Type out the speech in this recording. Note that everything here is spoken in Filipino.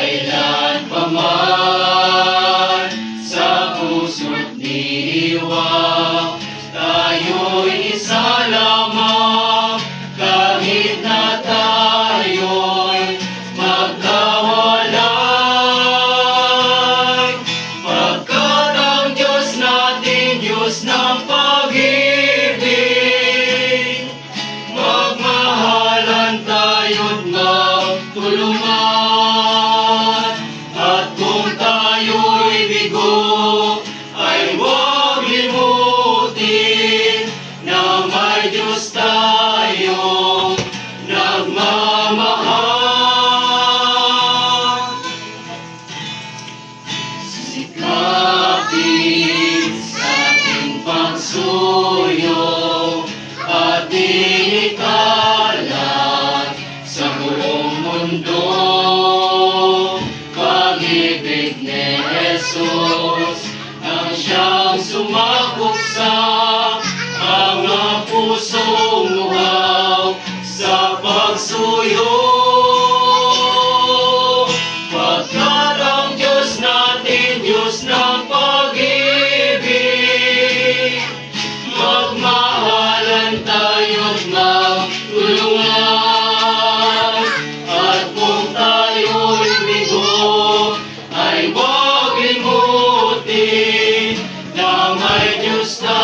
kailanpaman sa puso't diwa. Tayo'y isa lamang kahit na tayo'y magkawalay, pagkat ang Diyos natin, Diyos ng pag-ibig. Magmahalan tayo't magtulungan, at kung tayo'y bigo ay huwag limutin na may Diyos tayong nagmamahal. Sikapin sa ating pagsuyo at ikalat sa buong mundo pag-ibig ni Jesus, ang siyang sumakop sa mga pusong uhaw sa pagsuyo. Pagkat ang Diyos natin, Diyos ng pag-ibig. Magmahalan tayo't magtulungan, at kung tayo'y bigo ay huwag limutin na may Diyos tayo